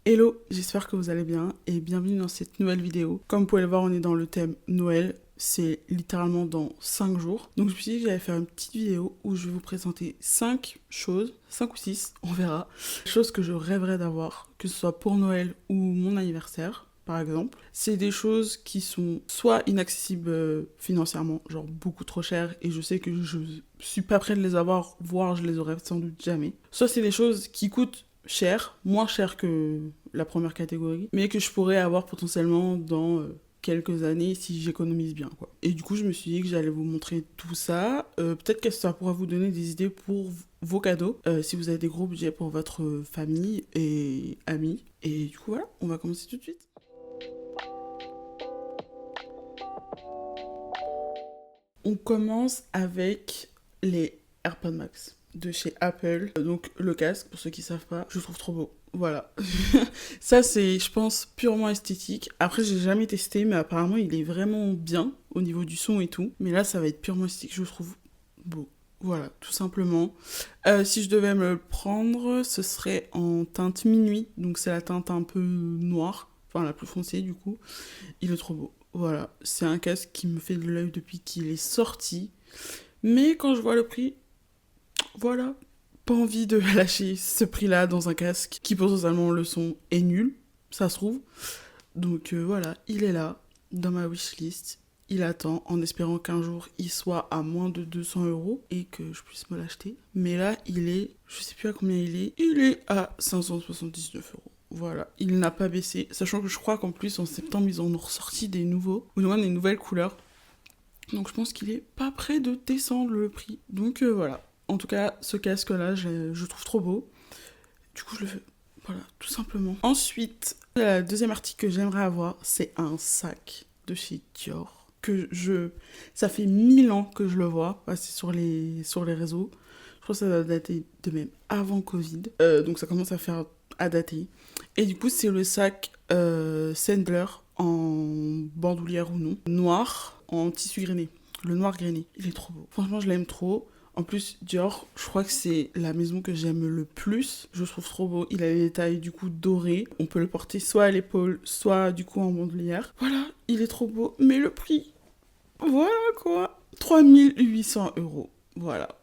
Hello, j'espère que vous allez bien et bienvenue dans cette nouvelle vidéo. Comme vous pouvez le voir, on est dans le thème Noël, c'est littéralement dans 5 jours. Donc je me suis dit que j'allais faire une petite vidéo où je vais vous présenter 5 choses, 5 ou 6, on verra, choses que je rêverais d'avoir, que ce soit pour Noël ou mon anniversaire. Par exemple, c'est des choses qui sont soit inaccessibles financièrement, genre beaucoup trop chères, et je sais que je suis pas prêt de les avoir, voire je les aurais sans doute jamais. Soit c'est des choses qui coûtent cher, moins cher que la première catégorie, mais que je pourrais avoir potentiellement dans quelques années si j'économise bien, quoi. Et du coup, je me suis dit que j'allais vous montrer tout ça. Peut-être que ça pourra vous donner des idées pour vos cadeaux, si vous avez des gros budgets pour votre famille et amis. Et du coup, voilà, on va commencer tout de suite. On commence avec les AirPods Max de chez Apple. Donc le casque, pour ceux qui savent pas, je le trouve trop beau. Voilà. Ça, c'est, je pense, purement esthétique. Après, j'ai jamais testé, mais apparemment, il est vraiment bien au niveau du son et tout. Mais là, ça va être purement esthétique, je le trouve beau. Voilà, tout simplement. Si je devais me le prendre, ce serait en teinte minuit. Donc c'est la teinte un peu noire, enfin la plus foncée du coup. Il est trop beau. Voilà, c'est un casque qui me fait de l'œil depuis qu'il est sorti. Mais quand je vois le prix, voilà, pas envie de lâcher ce prix-là dans un casque qui potentiellement le son est nul, ça se trouve. Donc voilà, il est là, dans ma wishlist. Il attend en espérant qu'un jour il soit à moins de 200 € et que je puisse me l'acheter. Mais là, il est, je sais plus à combien il est à 579 €. Voilà, il n'a pas baissé, sachant que je crois qu'en plus en septembre ils en ont ressorti des nouveaux, ou du moins des nouvelles couleurs. Donc je pense qu'il est pas près de descendre le prix. Donc voilà. En tout cas, ce casque-là, je trouve trop beau. Du coup, je le fais. Voilà, tout simplement. Ensuite, le deuxième article que j'aimerais avoir, c'est un sac de chez Dior. Ça fait 1000 ans que je le vois passer sur les réseaux. Je crois que ça va dater de même avant Covid. Donc ça commence à dater. Et du coup, c'est le sac Sandler en bandoulière ou non. Noir en tissu grainé. Le noir grainé. Il est trop beau. Franchement, je l'aime trop. En plus, Dior, je crois que c'est la maison que j'aime le plus. Je le trouve trop beau. Il a les détails du coup dorés. On peut le porter soit à l'épaule, soit du coup en bandoulière. Voilà, il est trop beau. Mais le prix, voilà quoi. 3 800 €. Voilà.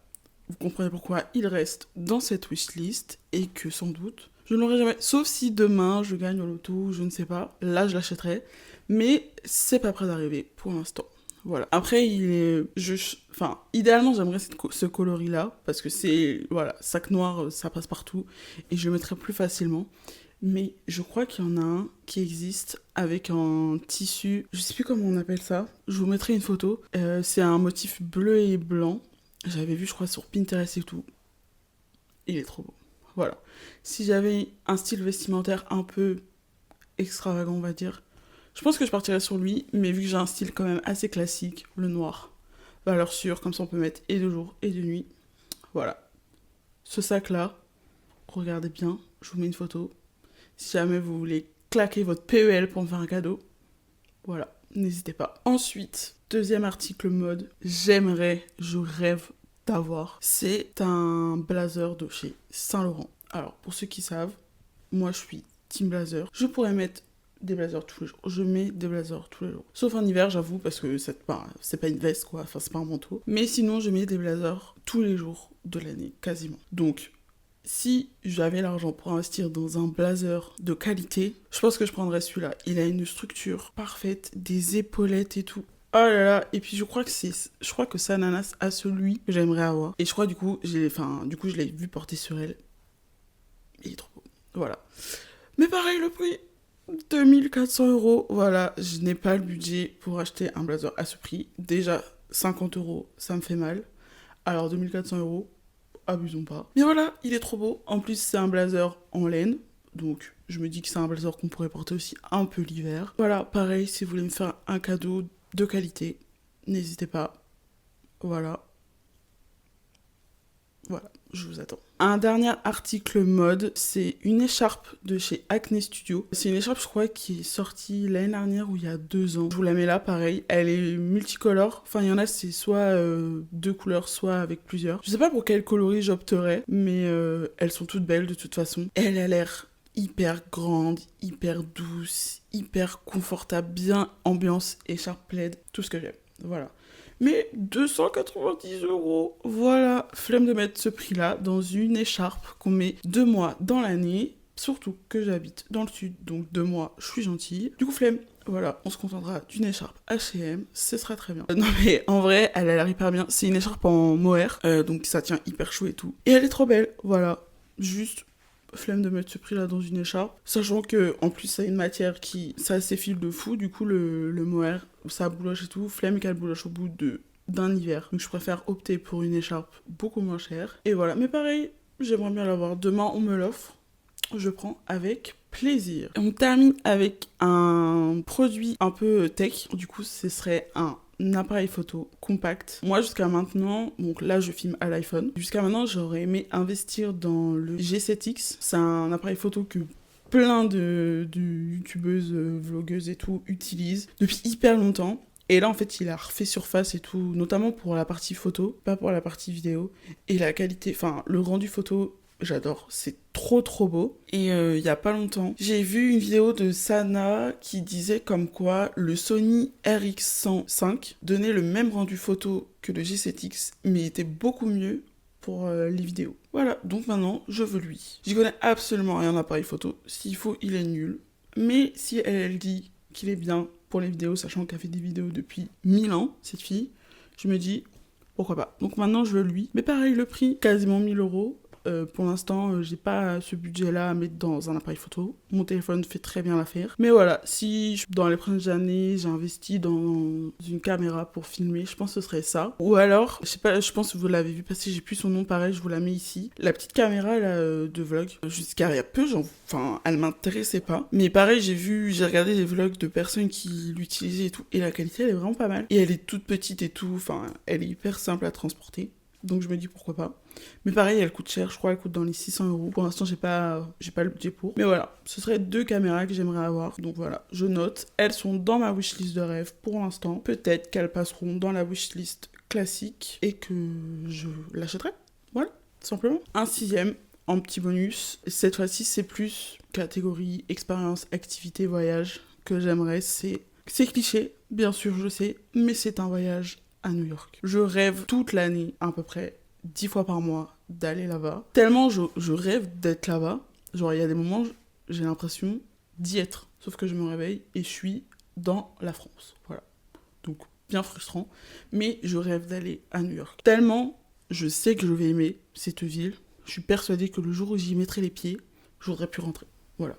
Vous comprenez pourquoi il reste dans cette wishlist et que sans doute, je ne l'aurai jamais. Sauf si demain je gagne au loto, je ne sais pas. Là, je l'achèterai. Mais c'est pas prêt d'arriver pour l'instant. Voilà. Après, enfin, idéalement, j'aimerais ce coloris-là, parce que c'est, voilà, sac noir, ça passe partout, et je le mettrais plus facilement. Mais je crois qu'il y en a un qui existe avec un tissu, je sais plus comment on appelle ça, je vous mettrai une photo. C'est un motif bleu et blanc. J'avais vu, je crois, sur Pinterest et tout. Il est trop beau. Voilà. Si j'avais un style vestimentaire un peu extravagant, on va dire, je pense que je partirais sur lui, mais vu que j'ai un style quand même assez classique, le noir, valeur sûre, comme ça on peut mettre et de jour et de nuit. Voilà. Ce sac-là, regardez bien, je vous mets une photo. Si jamais vous voulez claquer votre PEL pour me faire un cadeau, voilà, n'hésitez pas. Ensuite, deuxième article mode, je rêve d'avoir, c'est un blazer de chez Saint-Laurent. Alors, pour ceux qui savent, moi je suis team blazer. Je pourrais mettre des blazers tous les jours. Je mets des blazers tous les jours. Sauf en hiver, j'avoue, parce que c'est pas une veste, quoi. Enfin, c'est pas un manteau. Mais sinon, je mets des blazers tous les jours de l'année, quasiment. Donc, si j'avais l'argent pour investir dans un blazer de qualité, je pense que je prendrais celui-là. Il a une structure parfaite, des épaulettes et tout. Oh là là, et puis je crois que Sananas a celui que j'aimerais avoir. Et je crois du coup, je l'ai vu porter sur elle. Il est trop beau. Voilà. Mais pareil, le prix, 2 400 €. Voilà, je n'ai pas le budget pour acheter un blazer à ce prix. Déjà, 50 €, ça me fait mal. Alors 2 400 €, abusons pas. Mais voilà, il est trop beau. En plus, c'est un blazer en laine. Donc, je me dis que c'est un blazer qu'on pourrait porter aussi un peu l'hiver. Voilà, pareil, si vous voulez me faire un cadeau de qualité, n'hésitez pas. Voilà. Voilà, je vous attends. Un dernier article mode, c'est une écharpe de chez Acne Studio. C'est une écharpe, je crois, qui est sortie l'année dernière ou il y a 2 ans. Je vous la mets là, pareil. Elle est multicolore. Enfin, il y en a, c'est soit 2 couleurs, soit avec plusieurs. Je sais pas pour quel coloris j'opterais, mais elles sont toutes belles de toute façon. Elle a l'air hyper grande, hyper douce, hyper confortable, bien ambiance, écharpe plaid, tout ce que j'aime. Voilà. Mais 290 €, voilà, flemme de mettre ce prix-là dans une écharpe qu'on met 2 mois dans l'année, surtout que j'habite dans le sud, donc 2 mois, je suis gentille. Du coup, flemme. Voilà, on se contentera d'une écharpe H&M, ce sera très bien. Non mais en vrai, elle a l'air hyper bien. C'est une écharpe en mohair, donc ça tient hyper chaud et tout. Et elle est trop belle, voilà. Juste flemme de mettre ce prix-là dans une écharpe. Sachant que en plus, ça a une matière qui... ça s'effile de fou, du coup, le mohair, ça bouloche et tout. Flemme qu'elle bouloche au bout d'un hiver. Donc je préfère opter pour une écharpe beaucoup moins chère. Et voilà, mais pareil, j'aimerais bien l'avoir. Demain, on me l'offre. Je prends avec plaisir. Et on termine avec un produit un peu tech. Du coup, ce serait un appareil photo compact. Moi, jusqu'à maintenant, donc là, je filme à l'iPhone. Jusqu'à maintenant, j'aurais aimé investir dans le G7X. C'est un appareil photo que plein de youtubeuses, vlogueuses et tout utilisent depuis hyper longtemps. Et là, en fait, il a refait surface et tout, notamment pour la partie photo, pas pour la partie vidéo. Et la qualité, enfin, le rendu photo, j'adore, c'est trop beau. Et il y a pas longtemps, j'ai vu une vidéo de Sana qui disait comme quoi le Sony RX105 donnait le même rendu photo que le G7X, mais était beaucoup mieux pour les vidéos. Voilà, donc maintenant, je veux lui. J'y connais absolument rien en appareil photo. S'il faut, il est nul. Mais si elle dit qu'il est bien pour les vidéos, sachant qu'elle fait des vidéos depuis 1000 ans, cette fille, je me dis, pourquoi pas. Donc maintenant, je veux lui. Mais pareil, le prix, quasiment 1000 €. Pour l'instant, j'ai pas ce budget-là à mettre dans un appareil photo. Mon téléphone fait très bien l'affaire. Mais voilà, si dans les prochaines années, j'ai investi dans une caméra pour filmer, je pense que ce serait ça. Ou alors, je sais pas, je pense que vous l'avez vu passer, j'ai plus son nom, pareil, je vous la mets ici. La petite caméra là, de vlog, jusqu'à il y a peu, enfin, elle m'intéressait pas. Mais pareil, j'ai regardé des vlogs de personnes qui l'utilisaient et tout, et la qualité, elle est vraiment pas mal. Et elle est toute petite et tout, enfin, elle est hyper simple à transporter. Donc je me dis pourquoi pas. Mais pareil, elle coûte cher, je crois qu'elle coûte dans les 600 €. Pour l'instant, j'ai pas le budget pour. Mais voilà, ce serait 2 caméras que j'aimerais avoir. Donc voilà, je note. Elles sont dans ma wishlist de rêve pour l'instant. Peut-être qu'elles passeront dans la wishlist classique et que je l'achèterai. Voilà, tout simplement. Un 6e en petit bonus. Cette fois-ci, c'est plus catégorie expérience, activité, voyage que j'aimerais. C'est cliché, bien sûr, je sais, mais c'est un voyage à New York. Je rêve toute l'année, à peu près 10 fois par mois, d'aller là-bas. Tellement je rêve d'être là-bas. Genre, il y a des moments, j'ai l'impression d'y être. Sauf que je me réveille et je suis dans la France. Voilà. Donc, bien frustrant. Mais je rêve d'aller à New York. Tellement, je sais que je vais aimer cette ville. Je suis persuadée que le jour où j'y mettrai les pieds, je voudrais plus rentrer. Voilà.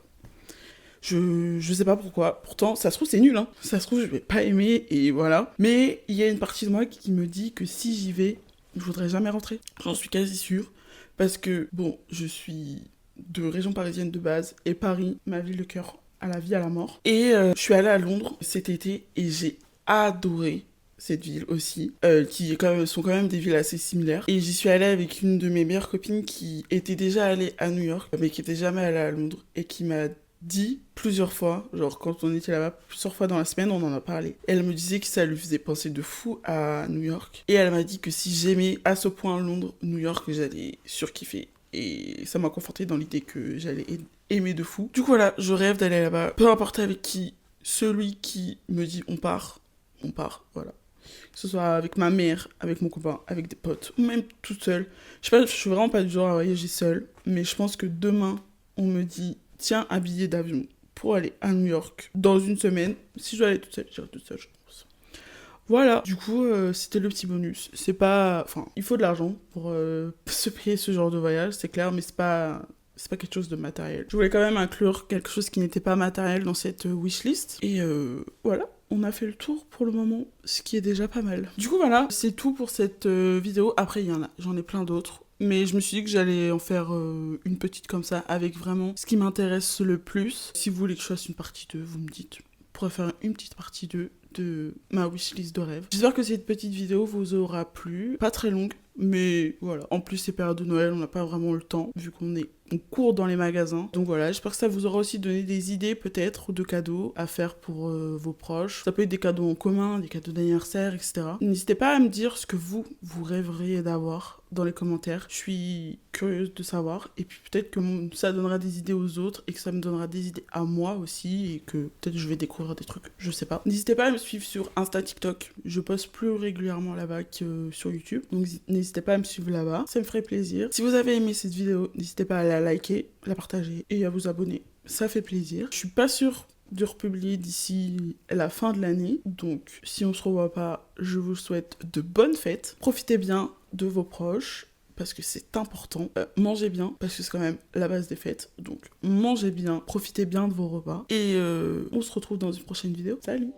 Je sais pas pourquoi. Pourtant, ça se trouve, c'est nul, hein. Ça se trouve, je vais pas aimer, et voilà. Mais il y a une partie de moi qui me dit que si j'y vais, je voudrais jamais rentrer. J'en suis quasi sûre. Parce que, bon, je suis de région parisienne de base, et Paris, ma ville de cœur, à la vie, à la mort. Et je suis allée à Londres cet été, et j'ai adoré cette ville aussi, qui sont quand même des villes assez similaires. Et j'y suis allée avec une de mes meilleures copines qui était déjà allée à New York, mais qui était jamais allée à Londres, et qui m'a dit plusieurs fois, genre quand on était là-bas, plusieurs fois dans la semaine, on en a parlé. Elle me disait que ça lui faisait penser de fou à New York. Et elle m'a dit que si j'aimais à ce point Londres, New York, j'allais surkiffer. Et ça m'a conforté dans l'idée que j'allais aimer de fou. Du coup voilà, je rêve d'aller là-bas. Peu importe avec qui, celui qui me dit on part, voilà. Que ce soit avec ma mère, avec mon copain, avec des potes, ou même toute seule. Je sais pas, je suis vraiment pas du genre à voyager seule, mais je pense que demain, on me dit tiens, un billet d'avion pour aller à New York dans une semaine. Si je dois aller toute seule, j'irai toute seule, je pense. Voilà, du coup, c'était le petit bonus. C'est pas... Enfin, il faut de l'argent pour se payer ce genre de voyage, c'est clair, mais c'est pas quelque chose de matériel. Je voulais quand même inclure quelque chose qui n'était pas matériel dans cette wishlist. Et voilà, on a fait le tour pour le moment, ce qui est déjà pas mal. Du coup, voilà, c'est tout pour cette vidéo. Après, j'en ai plein d'autres. Mais je me suis dit que j'allais en faire une petite comme ça, avec vraiment ce qui m'intéresse le plus. Si vous voulez que je fasse une partie 2, vous me dites. Je pourrais faire une petite partie 2 de ma wishlist de rêve. J'espère que cette petite vidéo vous aura plu. Pas très longue, mais voilà. En plus, c'est période de Noël, on n'a pas vraiment le temps, vu qu'on court dans les magasins. Donc voilà, j'espère que ça vous aura aussi donné des idées peut-être de cadeaux à faire pour vos proches. Ça peut être des cadeaux en commun, des cadeaux d'anniversaire, etc. N'hésitez pas à me dire ce que vous rêveriez d'avoir dans les commentaires. Je suis curieuse de savoir. Et puis peut-être que ça donnera des idées aux autres et que ça me donnera des idées à moi aussi et que peut-être je vais découvrir des trucs. Je sais pas. N'hésitez pas à me suivre sur Insta, TikTok. Je poste plus régulièrement là-bas que sur YouTube. Donc n'hésitez pas à me suivre là-bas. Ça me ferait plaisir. Si vous avez aimé cette vidéo, n'hésitez pas à la liker, la partager et à vous abonner. Ça fait plaisir. Je suis pas sûre de republier d'ici la fin de l'année. Donc, si on se revoit pas, je vous souhaite de bonnes fêtes. Profitez bien de vos proches, parce que c'est important. Mangez bien, parce que c'est quand même la base des fêtes. Donc, mangez bien, profitez bien de vos repas. Et on se retrouve dans une prochaine vidéo. Salut!